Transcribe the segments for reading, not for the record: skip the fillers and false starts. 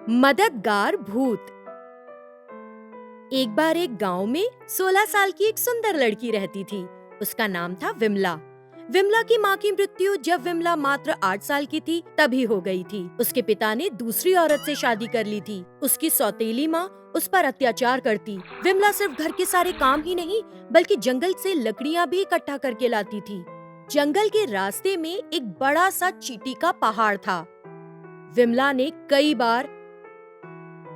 मददगार भूत। एक बार एक गांव में 16 साल की एक सुंदर लड़की रहती थी। उसका नाम था विमला। विमला की माँ की मृत्यु जब विमला मात्र 8 साल की थी तभी हो गई थी। उसके पिता ने दूसरी औरत से शादी कर ली थी। उसकी सौतेली माँ उस पर अत्याचार करती। विमला सिर्फ घर के सारे काम ही नहीं बल्कि जंगल से लकड़ियाँ भी इकट्ठा करके लाती थी। जंगल के रास्ते में एक बड़ा सा चींटी का पहाड़ था। विमला ने कई बार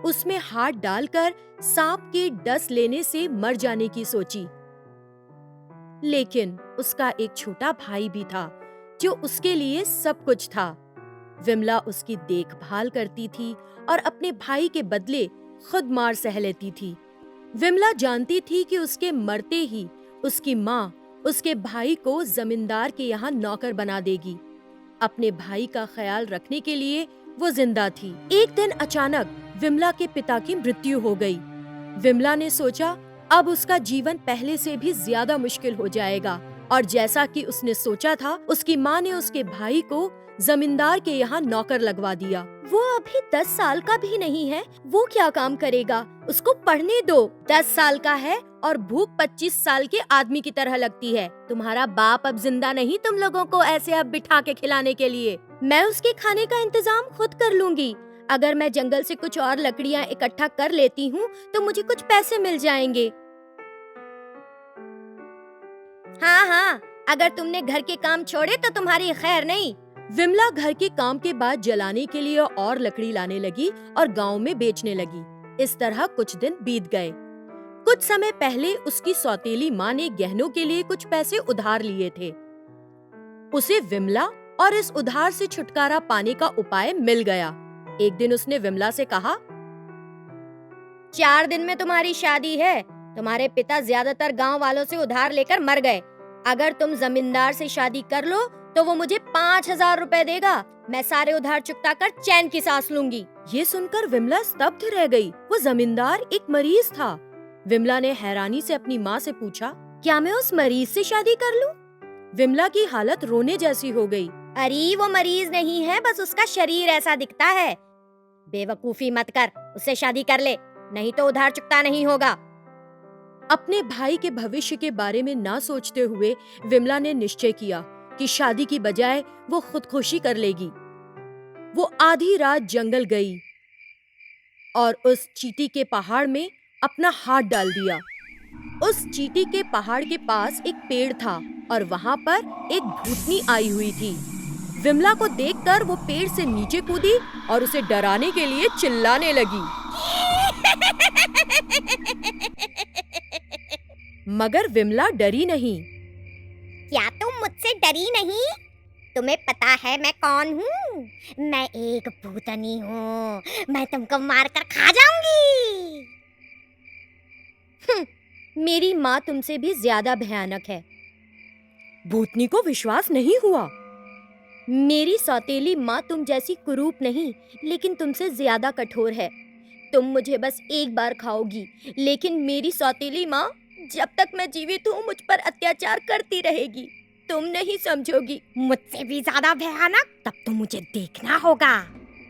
उसमें हाथ डालकर सांप के डस लेने से मर जाने की सोची, लेकिन उसका एक छोटा भाई भी था जो उसके लिए सब कुछ था। विमला उसकी देखभाल करती थी और अपने भाई के बदले खुद मार सह लेती थी। विमला जानती थी कि उसके मरते ही उसकी माँ उसके भाई को जमींदार के यहाँ नौकर बना देगी। अपने भाई का ख्याल रखने के लिए वो जिंदा थी। एक दिन अचानक विमला के पिता की मृत्यु हो गई। विमला ने सोचा अब उसका जीवन पहले से भी ज्यादा मुश्किल हो जाएगा, और जैसा कि उसने सोचा था उसकी माँ ने उसके भाई को जमींदार के यहाँ नौकर लगवा दिया। वो अभी 10 साल का भी नहीं है, वो क्या काम करेगा, उसको पढ़ने दो। 10 साल का है और भूख 25 साल के आदमी की तरह लगती है। तुम्हारा बाप अब जिंदा नहीं तुम लोगों को ऐसे अब बिठा के खिलाने के लिए। मैं उसके खाने का इंतजाम खुद कर लूंगी। अगर मैं जंगल से कुछ और लकड़ियाँ इकट्ठा कर लेती हूँ तो मुझे कुछ पैसे मिल जाएंगे। हाँ, अगर तुमने घर के काम छोड़े तो तुम्हारी खैर नहीं। विमला घर के काम के बाद जलाने के लिए और लकड़ी लाने लगी और गांव में बेचने लगी। इस तरह कुछ दिन बीत गए। कुछ समय पहले उसकी सौतेली माँ ने गहनों के लिए कुछ पैसे उधार लिए थे। उसे विमला और इस उधार से छुटकारा पाने का उपाय मिल गया। एक दिन उसने विमला से कहा, 4 दिन में तुम्हारी शादी है। तुम्हारे पिता ज्यादातर गांव वालों से उधार लेकर मर गए। अगर तुम जमींदार से शादी कर लो तो वो मुझे 5,000 रुपए देगा। मैं सारे उधार चुकता कर चैन की सांस लूंगी। ये सुनकर विमला स्तब्ध रह गई। वो जमींदार एक मरीज था। विमला ने हैरानी से अपनी माँ से पूछा, क्या मैं उस मरीज से शादी कर लूं? विमला की हालत रोने जैसी हो गई। अरे वो मरीज नहीं है, बस उसका शरीर ऐसा दिखता है। बेवकूफी मत कर, उससे शादी कर ले, नहीं तो उधार चुकता नहीं होगा। अपने भाई के भविष्य के बारे में ना सोचते हुए विमला ने निश्चय किया कि शादी की बजाय वो खुदकुशी कर लेगी। वो आधी रात जंगल गई और उस चींटी के पहाड़ में अपना हाथ डाल दिया। उस चींटी के पहाड़ के पास एक पेड़ था और वहाँ पर एक भूतनी आई हुई थी। विमला को देखकर वो पेड़ से नीचे कूदी और उसे डराने के लिए चिल्लाने लगी। मगर विमला डरी नहीं। क्या तुम मुझसे डरी नहीं? तुम्हें पता है मैं कौन हूँ? मैं एक भूतनी हूँ। मैं तुमको मारकर खा जाऊंगी। मेरी माँ तुमसे भी ज्यादा भयानक है। भूतनी को विश्वास नहीं हुआ। मेरी सौतेली माँ तुम जैसी कुरूप नहीं, लेकिन तुमसे ज्यादा कठोर है। तुम मुझे बस एक बार खाओगी, लेकिन मेरी सौतेली माँ जब तक मैं जीवित हूँ मुझ पर अत्याचार करती रहेगी। तुम नहीं समझोगी। मुझसे भी ज्यादा भयानक? तब तो मुझे देखना होगा।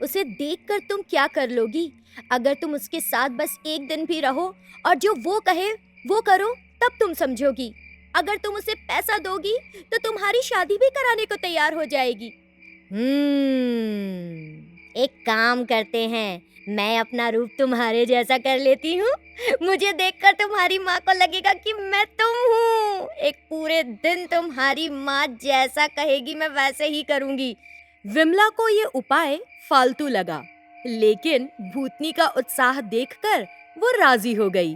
उसे देखकर तुम क्या कर लोगी? अगर तुम उसके साथ बस एक दिन भी रहो और जो वो कहे वो करो, तब तुम समझोगी। अगर तुम उसे पैसा दोगी तो तुम्हारी शादी भी कराने को तैयार हो जाएगी। एक काम करते हैं, मैं अपना रूप तुम्हारे जैसा कर लेती हूँ। मुझे देखकर तुम्हारी माँ को लगेगा कि मैं तुम हूँ। एक पूरे दिन तुम्हारी माँ जैसा कहेगी मैं वैसे ही करूँगी। विमला को ये उपाय फालतू लगा, लेकिन भूतनी का उत्साह देखकर वो राजी हो गई।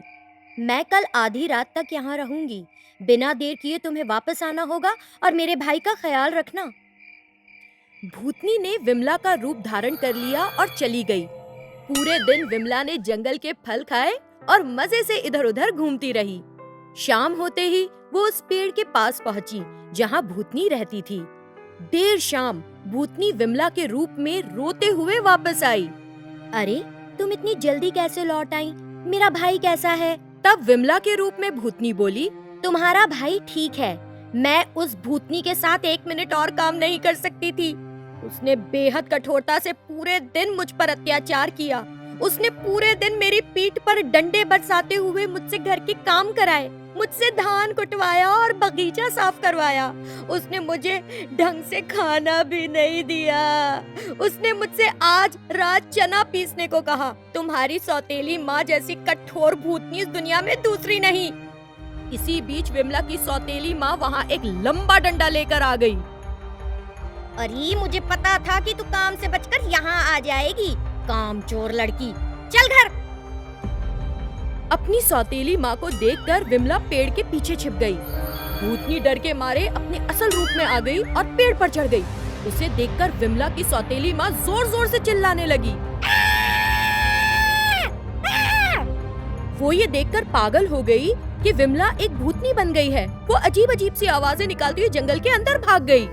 मैं कल आधी रात तक यहाँ रहूंगी। बिना देर किए तुम्हें वापस आना होगा और मेरे भाई का ख्याल रखना। भूतनी ने विमला का रूप धारण कर लिया और चली गई। पूरे दिन विमला ने जंगल के फल खाए और मजे से इधर-उधर घूमती रही। शाम होते ही वो उस पेड़ के पास पहुंची जहाँ भूतनी रहती थी। देर शाम भूतनी विमला के रूप में रोते हुए वापस आई। अरे तुम इतनी जल्दी कैसे लौट आई? मेरा भाई कैसा है? तब विमला के रूप में भूतनी बोली, तुम्हारा भाई ठीक है। मैं उस भूतनी के साथ 1 मिनट और काम नहीं कर सकती थी। उसने बेहद कठोरता से पूरे दिन मुझ पर अत्याचार किया। उसने पूरे दिन मेरी पीठ पर डंडे बरसाते हुए मुझसे घर के काम कराए, मुझसे धान कुटवाया और बगीचा साफ करवाया। उसने मुझे ढंग से खाना भी नहीं दिया। उसने मुझसे आज रात चना पीसने को कहा। तुम्हारी सौतेली माँ जैसी कठोर भूतनी इस दुनिया में दूसरी नहीं। इसी बीच विमला की सौतेली माँ वहाँ एक लंबा डंडा लेकर आ गई। अरे मुझे पता था कि तू काम से बचकर यहाँ आ जाएगी, कामचोर लड़की। चल घर। अपनी सौतेली माँ को देखकर विमला पेड़ के पीछे छिप गई। भूतनी डर के मारे अपने असल रूप में आ गई और पेड़ पर चढ़ गई। उसे देखकर विमला की सौतेली माँ जोर जोर से चिल्लाने लगी। वो ये देखकर पागल हो गई कि विमला एक भूतनी बन गई है। वो अजीब अजीब सी आवाजें निकालती हुई जंगल के अंदर भाग गई।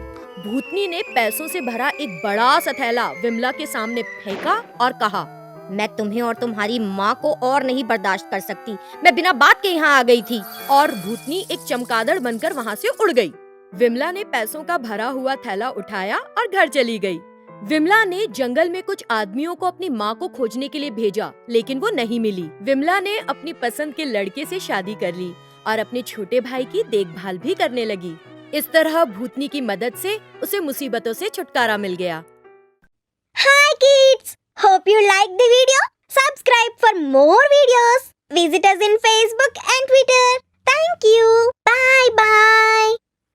भूतनी ने पैसों से भरा एक बड़ा सा थैला विमला के सामने फेंका और कहा, मैं तुम्हें और तुम्हारी माँ को और नहीं बर्दाश्त कर सकती। मैं बिना बात के यहाँ आ गई थी। और भूतनी एक चमगादड़ बनकर वहाँ से उड़ गई। विमला ने पैसों का भरा हुआ थैला उठाया और घर चली गई। विमला ने जंगल में कुछ आदमियों को अपनी माँ को खोजने के लिए भेजा, लेकिन वो नहीं मिली। विमला ने अपनी पसंद के लड़के से शादी कर ली और अपने छोटे भाई की देखभाल भी करने लगी। इस तरह भूतनी की मदद से उसे मुसीबतों से छुटकारा मिल गया। Hi kids! Hope you like the video. Subscribe for more videos. Visit us in Facebook and Twitter. Thank you. Bye bye.